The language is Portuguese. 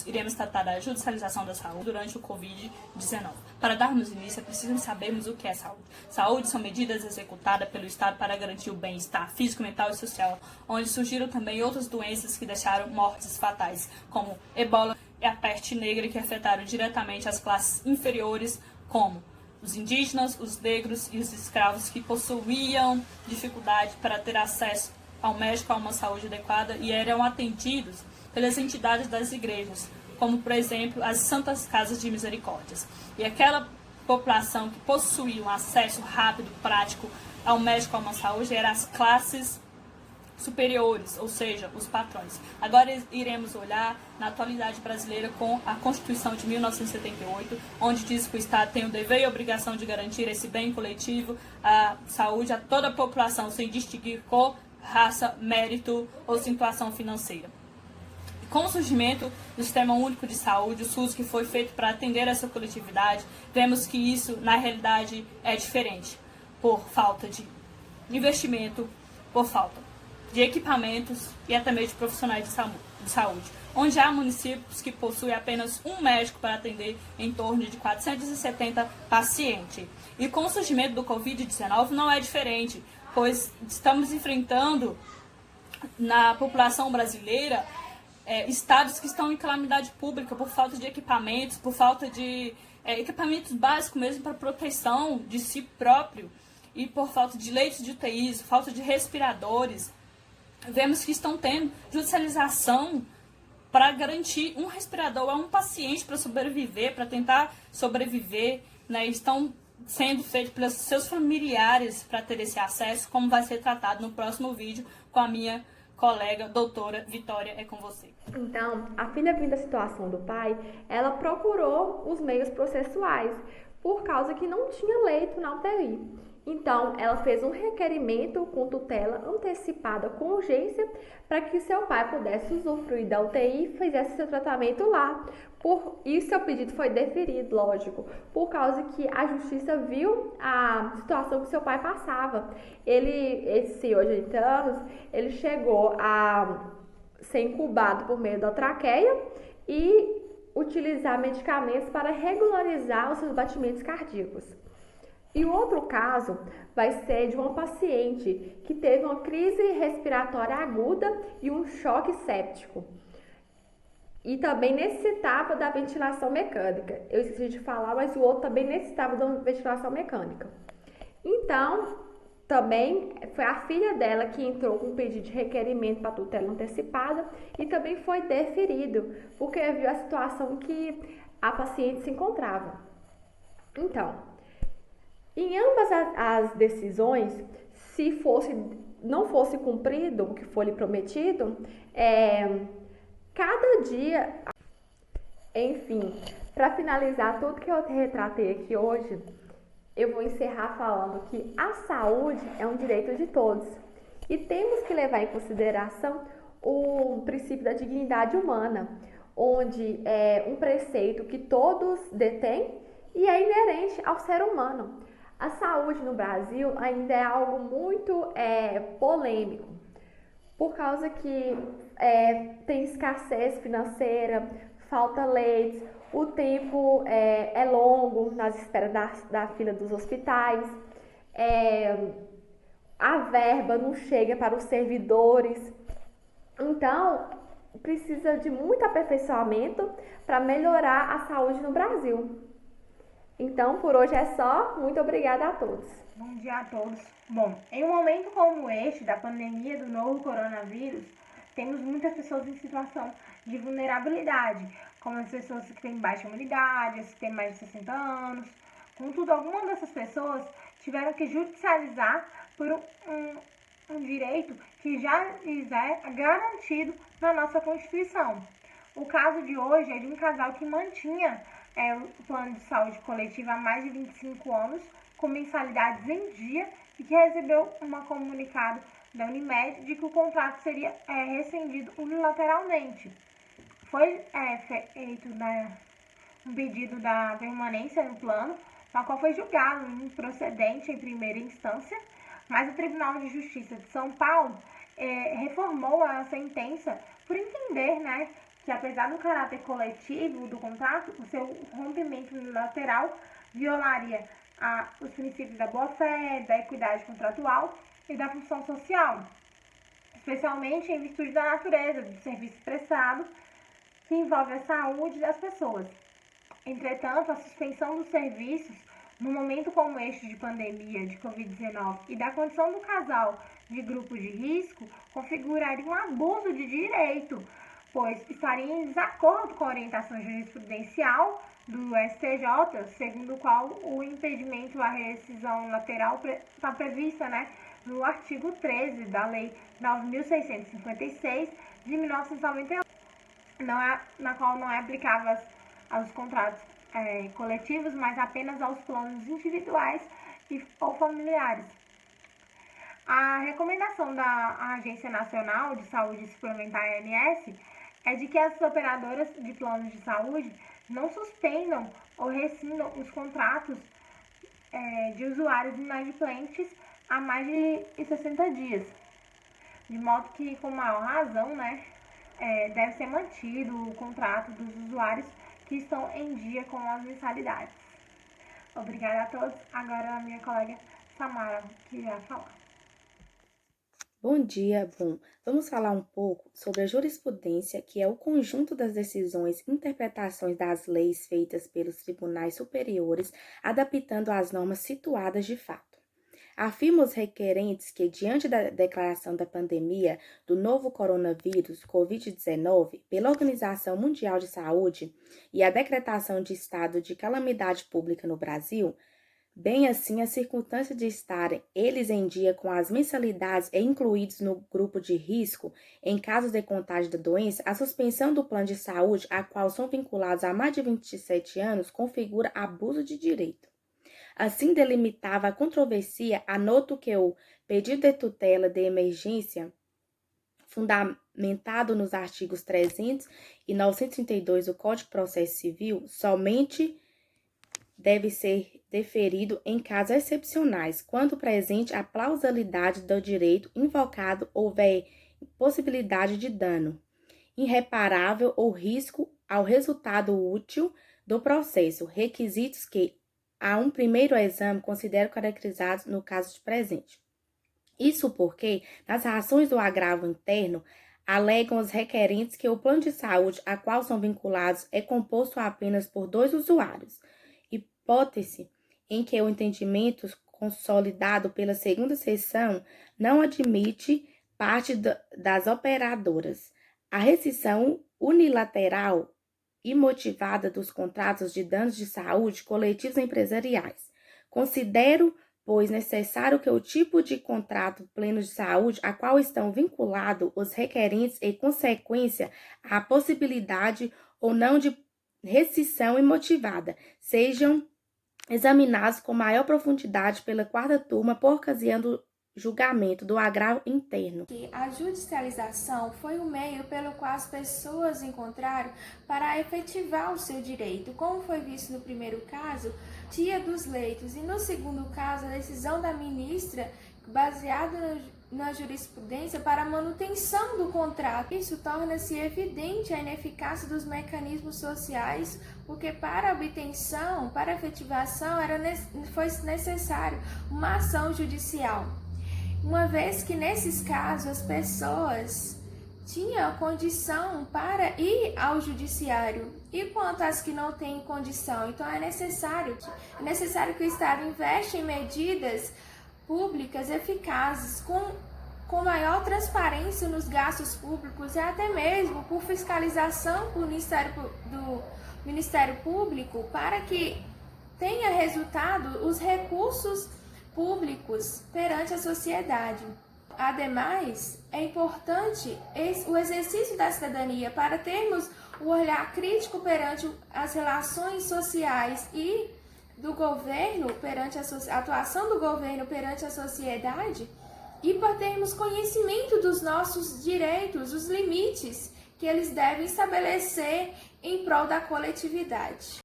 vídeos, iremos tratar da judicialização da saúde durante o Covid-19. Para darmos início, é preciso sabermos o que é saúde. Saúde são medidas executadas pelo Estado para garantir o bem-estar físico, mental e social, onde surgiram também outras doenças que deixaram mortes fatais, como ebola e a peste negra, que afetaram diretamente as classes inferiores, como os indígenas, os negros e os escravos, que possuíam dificuldade para ter acesso ao médico, a uma saúde adequada, e eram atendidos pelas entidades das igrejas, como, por exemplo, as Santas Casas de Misericórdias. E aquela população que possuía um acesso rápido, prático ao médico, a uma saúde, eram as classes superiores, ou seja, os patrões. Agora iremos olhar na atualidade brasileira com a Constituição de 1978, onde diz que o Estado tem o dever e a obrigação de garantir esse bem coletivo, a saúde a toda a população, sem distinguir cor, raça, mérito ou situação financeira. Com o surgimento do Sistema Único de Saúde, o SUS, que foi feito para atender essa coletividade, vemos que isso, na realidade, é diferente, por falta de investimento, por falta de equipamentos e até mesmo de profissionais de saúde, onde há municípios que possuem apenas um médico para atender em torno de 470 pacientes. E com o surgimento do Covid-19 não é diferente, pois estamos enfrentando na população brasileira estados que estão em calamidade pública por falta de equipamentos, por falta de equipamentos básicos mesmo para proteção de si próprio, e por falta de leitos de UTIs, falta de respiradores. Vemos que estão tendo judicialização para garantir um respirador a um paciente para sobreviver, para tentar sobreviver, né? Estão sendo feitos pelos seus familiares para ter esse acesso, como vai ser tratado no próximo vídeo com a minha colega, doutora Vitória, é com você. Então, a filha, vindo da situação do pai, ela procurou os meios processuais, por causa que não tinha leito na UTI. Então, ela fez um requerimento com tutela antecipada com urgência para que seu pai pudesse usufruir da UTI e fizesse seu tratamento lá. E seu pedido foi deferido, lógico, por causa que a justiça viu a situação que seu pai passava. Esse senhor de 80 anos, ele chegou a ser incubado por meio da traqueia e utilizar medicamentos para regularizar os seus batimentos cardíacos. E o outro caso vai ser de uma paciente que teve uma crise respiratória aguda e um choque séptico. E também necessitava da ventilação mecânica. Eu esqueci de falar, mas o outro também necessitava da ventilação mecânica. Então, também foi a filha dela que entrou com um pedido de requerimento para tutela antecipada e também foi deferido, porque viu a situação que a paciente se encontrava. Então, em ambas as decisões, se não fosse cumprido o que foi lhe prometido, cada dia... Enfim, para finalizar tudo que eu retratei aqui hoje, eu vou encerrar falando que a saúde é um direito de todos e temos que levar em consideração o princípio da dignidade humana, onde é um preceito que todos detêm e é inerente ao ser humano. A saúde no Brasil ainda é algo muito polêmico, por causa que tem escassez financeira, falta leitos, o tempo é longo nas esperas da fila dos hospitais, a verba não chega para os servidores. Então, precisa de muito aperfeiçoamento para melhorar a saúde no Brasil. Então, por hoje é só. Muito obrigada a todos. Bom dia a todos. Bom, em um momento como este, da pandemia do novo coronavírus, temos muitas pessoas em situação de vulnerabilidade, como as pessoas que têm baixa imunidade, as que têm mais de 60 anos. Contudo, algumas dessas pessoas tiveram que judicializar por um direito que já lhes é garantido na nossa Constituição. O caso de hoje é de um casal que mantinha o plano de saúde coletiva há mais de 25 anos, com mensalidades em dia, e que recebeu um comunicado da Unimed de que o contrato seria rescindido unilateralmente. Foi feito um pedido da permanência no plano, na qual foi julgado improcedente em primeira instância, mas o Tribunal de Justiça de São Paulo reformou a sentença por entender, que apesar do caráter coletivo do contrato, o seu rompimento unilateral violaria os princípios da boa-fé, da equidade contratual e da função social, especialmente em virtude da natureza do serviço prestado, que envolve a saúde das pessoas. Entretanto, a suspensão dos serviços, no momento como este de pandemia de Covid-19 e da condição do casal de grupo de risco, configuraria um abuso de direito, pois estaria em desacordo com a orientação jurisprudencial do STJ, segundo o qual o impedimento à rescisão unilateral está prevista, no artigo 13 da Lei 9.656 de 1991, na qual não é aplicável aos contratos coletivos, mas apenas aos planos individuais ou familiares. A recomendação da Agência Nacional de Saúde Suplementar, ANS, é de que as operadoras de planos de saúde não suspendam ou rescindam os contratos de usuários inadimplentes há mais de 60 dias, de modo que, com maior razão, deve ser mantido o contrato dos usuários que estão em dia com as mensalidades. Obrigada a todos. Agora a minha colega Samara que irá falar. Bom dia, vamos falar um pouco sobre a jurisprudência, que é o conjunto das decisões e interpretações das leis feitas pelos tribunais superiores, adaptando às normas situadas de fato. Afirma os requerentes que, diante da declaração da pandemia do novo coronavírus, Covid-19, pela Organização Mundial de Saúde e a decretação de estado de calamidade pública no Brasil, bem assim a circunstância de estarem eles em dia com as mensalidades e incluídos no grupo de risco em caso de contágio da doença, a suspensão do plano de saúde a qual são vinculados há mais de 27 anos configura abuso de direito. Assim delimitava a controvérsia, anoto que o pedido de tutela de emergência, fundamentado nos artigos 300 e 932 do Código de Processo Civil, somente deve ser deferido em casos excepcionais, quando presente a plausibilidade do direito invocado houver possibilidade de dano irreparável ou risco ao resultado útil do processo, requisitos que, a um primeiro exame, considero caracterizados no caso de presente. Isso porque, nas razões do agravo interno, alegam os requerentes que o plano de saúde a qual são vinculados é composto apenas por 2 usuários, hipótese em que o entendimento consolidado pela segunda seção não admite parte das operadoras. A rescisão unilateral e motivada dos contratos de danos de saúde coletivos empresariais. Considero, pois, necessário que o tipo de contrato pleno de saúde a qual estão vinculados os requerentes e consequência a possibilidade ou não de rescisão imotivada sejam examinados com maior profundidade pela 4ª turma por ocasião do julgamento do agravo interno. A judicialização foi o meio pelo qual as pessoas encontraram para efetivar o seu direito, como foi visto no primeiro caso, Tia dos Leitos, e no segundo caso, a decisão da ministra, baseada na jurisprudência para a manutenção do contrato. Isso torna-se evidente a ineficácia dos mecanismos sociais, porque para a obtenção, para a efetivação, foi necessário uma ação judicial. Uma vez que, nesses casos, as pessoas tinham condição para ir ao judiciário. E quanto às que não têm condição? Então, é necessário que o Estado investe em medidas públicas eficazes, com maior transparência nos gastos públicos e até mesmo por fiscalização do Ministério Público, para que tenha resultado os recursos públicos perante a sociedade. Ademais, é importante o exercício da cidadania para termos o olhar crítico perante as relações sociais e do governo perante a atuação do governo perante a sociedade, e para termos conhecimento dos nossos direitos, os limites que eles devem estabelecer em prol da coletividade.